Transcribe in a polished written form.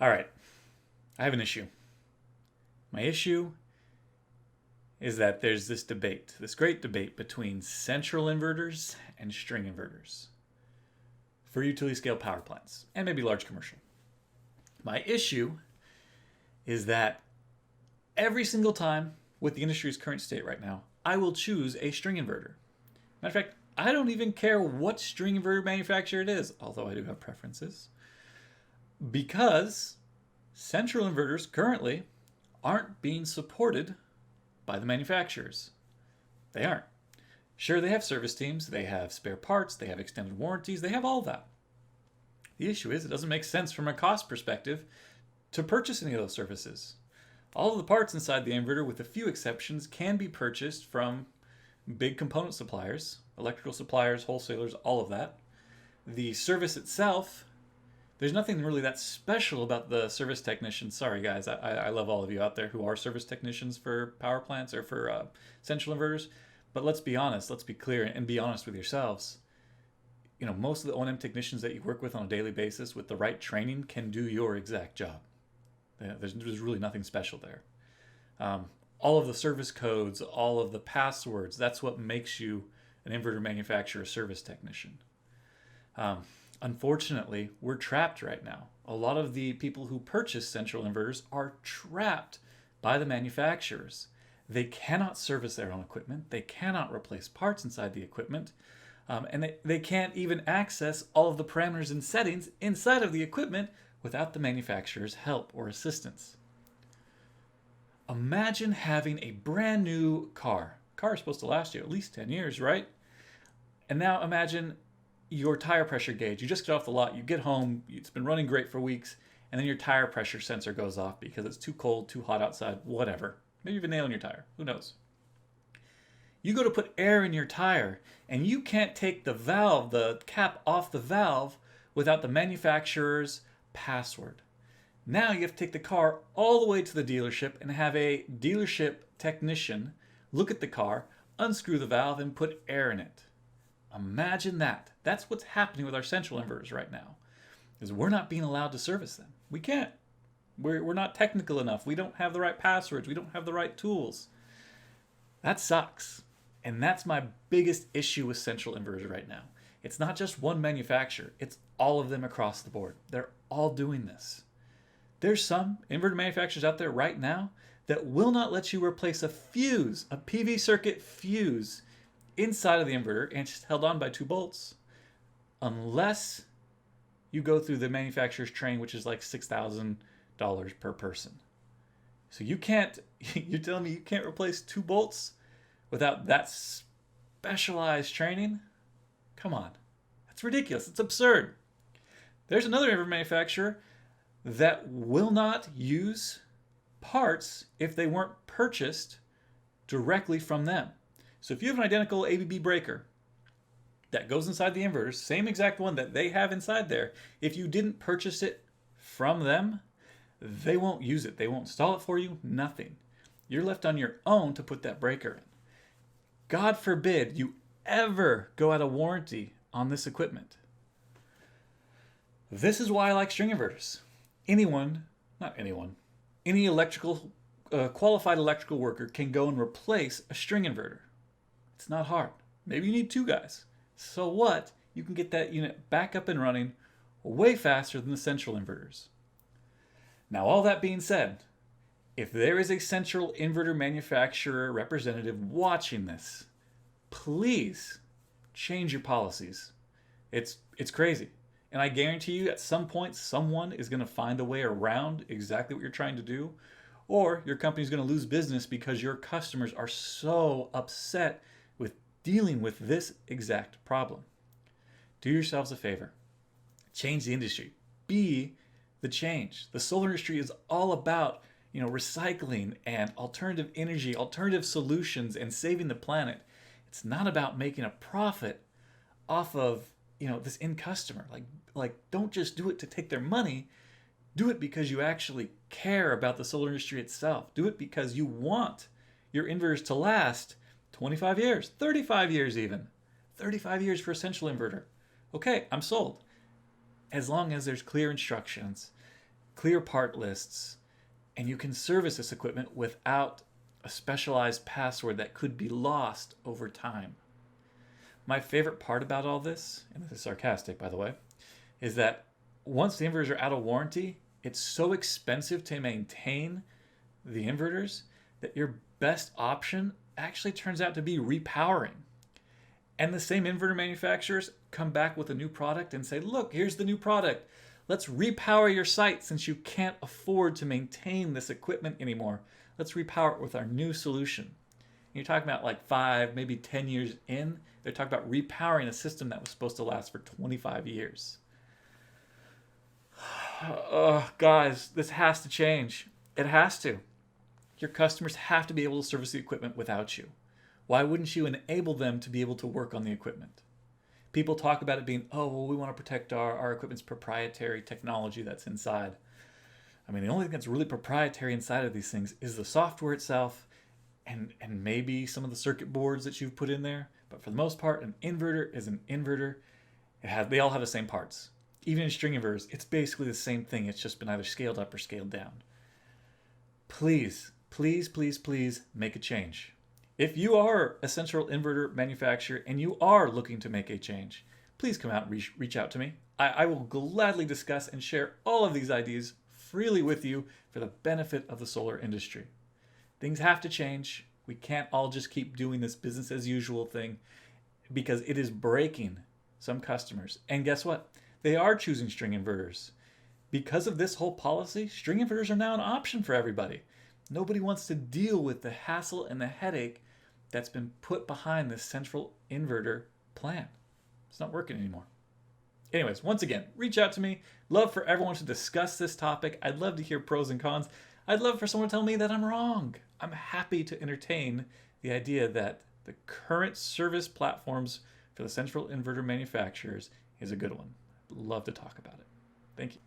All right, I have an issue. My issue is that there's this debate, this great debate between central inverters and string inverters for utility scale power plants and maybe large commercial. My issue is that every single time with the industry's current state right now, I will choose a string inverter. Matter of fact, I don't even care what string inverter manufacturer it is, although I do have preferences, because central inverters currently aren't being supported by the manufacturers. They aren't. Sure, they have service teams, they have spare parts, they have extended warranties, they have all that. The issue is it doesn't make sense from a cost perspective to purchase any of those services. All of the parts inside the inverter, with a few exceptions, can be purchased from big component suppliers, electrical suppliers, wholesalers, all of that. The service itself, there's nothing really that special about the service technicians. Sorry, guys, I love all of you out there who are service technicians for power plants or for central inverters. But let's be honest, let's be clear, and be honest with yourselves. You know, most of the O&M technicians that you work with on a daily basis with the right training can do your exact job. There's really nothing special there. All of the service codes, all of the passwords, that's what makes you an inverter manufacturer service technician. Unfortunately, we're trapped right now. A lot of the people who purchase central inverters are trapped by the manufacturers. They cannot service their own equipment. They cannot replace parts inside the equipment. And they can't even access all of the parameters and settings inside of the equipment without the manufacturer's help or assistance. Imagine having a brand new car. Car is supposed to last you at least 10 years, right? And now imagine your tire pressure gauge. You just get off the lot, you get home, it's been running great for weeks, and then your tire pressure sensor goes off because it's too cold, too hot outside, whatever. Maybe you have a nail in your tire. Who knows? You go to put air in your tire, and you can't take the cap off the valve without the manufacturer's password. Now you have to take the car all the way to the dealership and have a dealership technician look at the car, unscrew the valve, and put air in it. Imagine that. That's what's happening with our central inverters right now, is we're not being allowed to service them. We can't. We're not technical enough. We don't have the right passwords. We don't have the right tools. That sucks. And that's my biggest issue with central inverters right now. It's not just one manufacturer. It's all of them across the board. They're all doing this. There's some inverter manufacturers out there right now that will not let you replace a fuse, a PV circuit fuse, inside of the inverter, and it's just held on by 2 bolts, unless you go through the manufacturer's training, which is like $6,000 per person. So you can't, you're telling me you can't replace 2 bolts without that specialized training? Come on. That's ridiculous. It's absurd. There's another inverter manufacturer that will not use parts if they weren't purchased directly from them. So if you have an identical ABB breaker that goes inside the inverter, same exact one that they have inside there, if you didn't purchase it from them, they won't use it. They won't install it for you, nothing. You're left on your own to put that breaker in. God forbid you ever go out of warranty on this equipment. This is why I like string inverters. Any qualified electrical worker can go and replace a string inverter. It's not hard. Maybe you need 2 guys. So what? You can get that unit back up and running way faster than the central inverters. Now, all that being said, if there is a central inverter manufacturer representative watching this, please change your policies. It's crazy. And I guarantee you at some point someone is going to find a way around exactly what you're trying to do, or your company's going to lose business because your customers are so upset with dealing with this exact problem. Do yourselves a favor. Change the industry. Be the change. The solar industry is all about, recycling and alternative energy, alternative solutions, and saving the planet. It's not about making a profit off of, this end customer. Like don't just do it to take their money. Do it because you actually care about the solar industry itself. Do it because you want your inverters to last 25 years, 35 years even. 35 years for a central inverter. Okay, I'm sold. As long as there's clear instructions, clear part lists, and you can service this equipment without a specialized password that could be lost over time. My favorite part about all this, and this is sarcastic by the way, is that once the inverters are out of warranty, it's so expensive to maintain the inverters that your best option actually turns out to be repowering. And the same inverter manufacturers come back with a new product and say, look, here's the new product. Let's repower your site since you can't afford to maintain this equipment anymore. Let's repower it with our new solution. And you're talking about like 5, maybe 10 years in, they're talking about repowering a system that was supposed to last for 25 years. Oh, guys, this has to change. It has to. Your customers have to be able to service the equipment without you. Why wouldn't you enable them to be able to work on the equipment? People talk about it being, oh, well, we want to protect our equipment's proprietary technology that's inside. I mean, the only thing that's really proprietary inside of these things is the software itself and maybe some of the circuit boards that you've put in there. But for the most part, an inverter is an inverter. They all have the same parts. Even in string inverters, it's basically the same thing. It's just been either scaled up or scaled down. Please, please, please, please make a change. If you are a central inverter manufacturer and you are looking to make a change, please come out and reach out to me. I will gladly discuss and share all of these ideas freely with you for the benefit of the solar industry. Things have to change. We can't all just keep doing this business as usual thing because it is breaking some customers. And guess what? They are choosing string inverters. Because of this whole policy, string inverters are now an option for everybody. Nobody wants to deal with the hassle and the headache that's been put behind this central inverter plan. It's not working anymore. Anyways, once again, reach out to me. Love for everyone to discuss this topic. I'd love to hear pros and cons. I'd love for someone to tell me that I'm wrong. I'm happy to entertain the idea that the current service platforms for the central inverter manufacturers is a good one. I'd love to talk about it. Thank you.